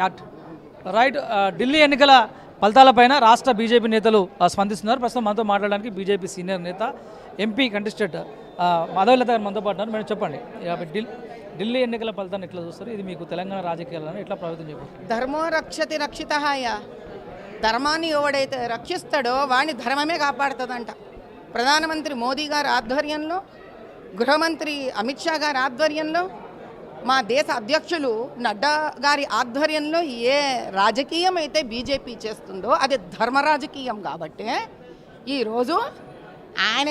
At right. Delhi ఎన్నికల ఫలితాలపైన రాష్ట్ర BJP నేతలు స్పందిస్తున్నారు. ప్రస్తుతం మనతో మాట్లాడడానికి బీజేపీ సీనియర్ నేత ఎంపీ కంటెస్టెంట్ మాధవలత గారు మనతో పాటు ఉన్నారు. మేడం చెప్పండి, ఢిల్లీ ఎన్నికల ఫలితాన్ని ఎట్లా చూస్తారు? ఇది మీకు తెలంగాణ రాజకీయాలను ఎట్లా ప్రభావితం చేయబోతుంది? ధర్మో రక్షతి రక్షితహాయ. ధర్మాన్ని ఎవడైతే రక్షిస్తాడో వాడిని ధర్మమే కాపాడుతుందంట. ప్రధానమంత్రి మోదీ గారి ఆధ్వర్యంలో, గృహమంత్రి అమిత్ షా గారి ఆధ్వర్యంలో, మా దేశ అధ్యక్షులు నడ్డా గారి ఆధ్వర్యంలో ఏ రాజకీయం అయితే బీజేపీ చేస్తుందో అది ధర్మ రాజకీయం. కాబట్టి ఈరోజు ఆయన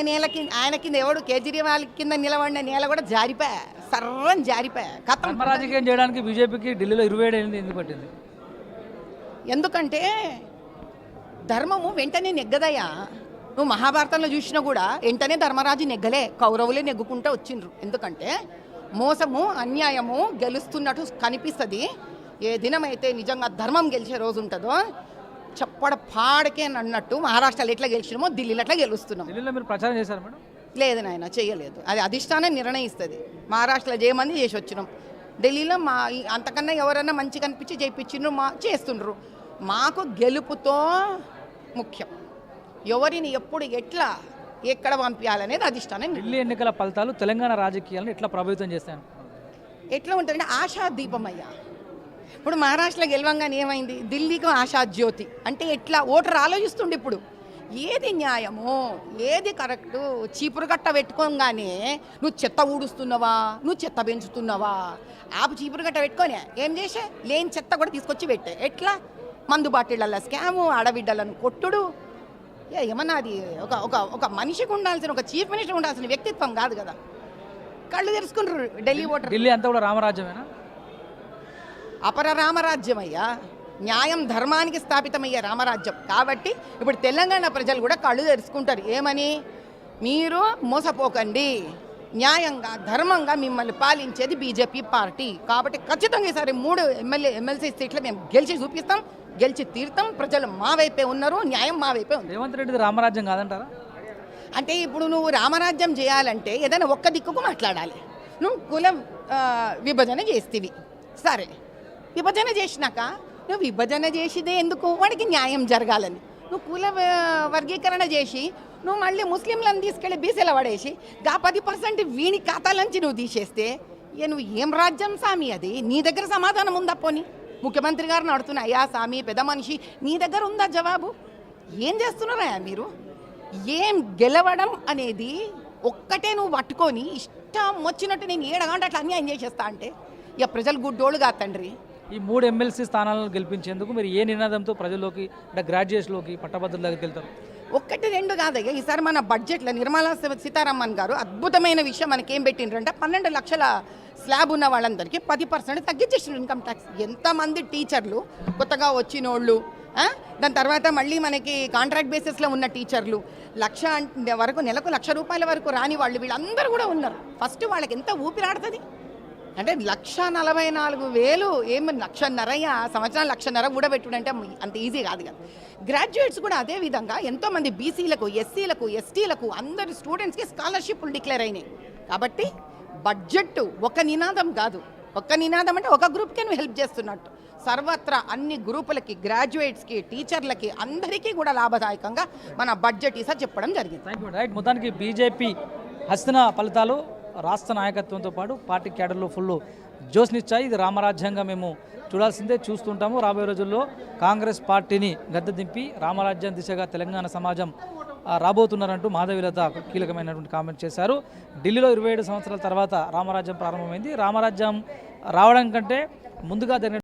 కింద ఎవడు కేజ్రీవాల్ కింద నిలబడిన నేల కూడా జారిపోయా, సర్రం జారిపోయా. ధర్మ రాజకీయం చేయడానికి బీజేపీకి ఢిల్లీలో 27 ఏళ్ళు ఎందుకు పట్టింది? ఎందుకంటే ధర్మము వెంటనే నెగ్గదయ్యా. నువ్వు మహాభారతంలో చూసినా కూడా వెంటనే ధర్మరాజు నెగ్గలే, కౌరవులే నెగ్గుకుంటూ వచ్చిండ్రు. ఎందుకంటే మోసము అన్యాయము గెలుస్తున్నట్టు కనిపిస్తుంది. ఏ దినమైతే నిజంగా ధర్మం గెలిచే రోజు ఉంటుందో చెప్పడ పాడకే అన్నట్టు మహారాష్ట్రలో ఎట్లా గెలిచినామో ఢిల్లీలో అట్లా గెలుస్తున్నాం. ఢిల్లీలో మీరు ప్రచారం చేశారు మేడం? లేదు నాయన, చేయలేదు. అది అధిష్టానం నిర్ణయిస్తుంది. మహారాష్ట్రలో చేయమంది చేసి వచ్చినాం. ఢిల్లీలో మా అంతకన్నా ఎవరన్నా మంచి కనిపించి చేయించిండ్రు, చేస్తుండ్రు. మాకు గెలుపుతో ముఖ్యం. ఎవరిని ఎప్పుడు ఎట్లా ఎక్కడ పంపించాలనేది అధిష్టానం. ఢిల్లీ ఎన్నికల ఫలితాలు తెలంగాణ రాజకీయాలను ఎట్లా ప్రభావితం చేస్తాను? ఎట్లా ఉంటుందంటే ఆశాదీపం అయ్యా. ఇప్పుడు మహారాష్ట్రలో గెలవంగానే ఏమైంది? ఢిల్లీకి ఆశాజ్యోతి అంటే ఎట్లా ఓటర్ ఆలోచిస్తుండే. ఇప్పుడు ఏది న్యాయమో ఏది కరెక్టు చీపురు కట్ట పెట్టుకోగానే నువ్వు చెత్త ఊడుస్తున్నావా, నువ్వు చెత్త పెంచుతున్నావా, ఆపు చీపురు కట్ట పెట్టుకొని ఏం చేసే లేని చెత్త కూడా తీసుకొచ్చి పెట్టే. ఎట్లా మందు బాటిళ్ళల్లో స్కాము, ఆడబిడ్డలను కొట్టుడు. ఏమన్నా అది ఒక ఒక ఒక మనిషికి ఉండాల్సిన, ఒక చీఫ్ మినిస్టర్ ఉండాల్సిన వ్యక్తిత్వం కాదు కదా. కళ్ళు తెరుచుకుంటారు ఢిల్లీ ఓటర్. ఢిల్లీ అంతా కూడా రామరాజ్యమేనా? అపర రామరాజ్యం అయ్యా. న్యాయం ధర్మానికి స్థాపితమయ్యే రామరాజ్యం. కాబట్టి ఇప్పుడు తెలంగాణ ప్రజలు కూడా కళ్ళు తెరుచుకుంటారు. ఏమని? మీరు మోసపోకండి, న్యాయంగా ధర్మంగా మిమ్మల్ని పాలించేది బీజేపీ పార్టీ. కాబట్టి ఖచ్చితంగా ఈసారి 3 ఎమ్మెల్సీ సీట్లు మేము గెలిచి చూపిస్తాం, గెలిచి తీర్థం. ప్రజలు మా వైపే ఉన్నారు, న్యాయం మా వైపే ఉంది. రేవంత్ రెడ్డిది రామరాజ్యం కాదంటారా? అంటే ఇప్పుడు నువ్వు రామరాజ్యం చేయాలంటే ఏదైనా ఒక్క దిక్కుకు మాట్లాడాలి. నువ్వు కుల విభజన చేస్తేవి, సరే. విభజన చేసినాక నువ్వు విభజన చేసేదే ఎందుకు? వాడికి న్యాయం జరగాలని. నువ్వు కుల వర్గీకరణ చేసి నువ్వు మళ్ళీ ముస్లింలను తీసుకెళ్ళి బీసీలో పడేసి గా 10% వీని ఖాతాలోంచి నువ్వు తీసేస్తే నువ్వు ఏం రాజ్యం సామి అది? నీ దగ్గర సమాధానం ఉందా? పోనీ ముఖ్యమంత్రి గారిని అడుగుతున్నా, అయ్యా సామి పెద్ద మనిషి, నీ దగ్గర ఉందా జవాబు? ఏం చేస్తున్నారా మీరు? ఏం గెలవడం అనేది ఒక్కటే నువ్వు పట్టుకొని ఇష్టం వచ్చినట్టు నేను 7 గంటలు అట్లా అన్యాయం చేసేస్తా అంటే ఇక ప్రజలు గుడ్డోళ్ళు కాదు తండ్రి. ఈ 3 ఎమ్మెల్సీ స్థానాలను గెలిపించేందుకు మీరు ఏ నినాదంతో ప్రజల్లోకి అంటే గ్రాడ్యుయేట్స్లోకి పట్టభద్రుల దగ్గరికి వెళ్తారు? 1, 2 కాదయ్యా. ఈసారి మన బడ్జెట్లో నిర్మలా సీతారామన్ గారు అద్భుతమైన విషయం మనకేం పెట్టిండ్రంటే 12 లక్షల స్లాబ్ ఉన్న వాళ్ళందరికీ 10% తగ్గించేసిన ఇన్కమ్ ట్యాక్స్. ఎంతమంది టీచర్లు కొత్తగా వచ్చినోళ్ళు, దాని తర్వాత మళ్ళీ మనకి కాంట్రాక్ట్ బేసిస్లో ఉన్న టీచర్లు, నెలకు 1 లక్ష రూపాయల వరకు రాని వాళ్ళు వీళ్ళందరూ కూడా ఉన్నారు. ఫస్ట్ వాళ్ళకి ఎంత ఊపిరాడుతుంది అంటే 1,44,000 ఏమి 1,50,000 సంవత్సరాలు 1,50,000 కూడా పెట్టుడంటే అంత ఈజీ కాదు కదా. గ్రాడ్యుయేట్స్ కూడా అదే విధంగా ఎంతోమంది బీసీలకు, ఎస్సీలకు, ఎస్టీలకు అందరి స్టూడెంట్స్కి స్కాలర్షిప్లు డిక్లేర్ అయినాయి. కాబట్టి బడ్జెట్ ఒక నినాదం కాదు. ఒక్క నినాదం అంటే ఒక గ్రూప్కే నువ్వు హెల్ప్ చేస్తున్నట్టు. సర్వత్రా అన్ని గ్రూపులకి, గ్రాడ్యుయేట్స్కి, టీచర్లకి అందరికీ కూడా లాభదాయకంగా మన బడ్జెట్ ఈసారి చెప్పడం జరిగింది. రైట్. మొత్తానికి బీజేపీ హస్తిన ఫలితాలు రాష్ట్ర నాయకత్వంతో పాటు పార్టీ క్యాడర్లో ఫుల్ జోష్నిచ్చాయి. ఇది రామరాజ్యంగా మేము చూడాల్సిందే, చూస్తుంటాము. రాబోయే రోజుల్లో కాంగ్రెస్ పార్టీని గద్దె దింపి రామరాజ్యం దిశగా తెలంగాణ సమాజం రాబోతున్నారంటూ మాధవీలత కీలకమైనటువంటి కామెంట్ చేశారు. ఢిల్లీలో 27 సంవత్సరాల తర్వాత రామరాజ్యం ప్రారంభమైంది. రామరాజ్యం రావడం కంటే ముందుగా జరిగిన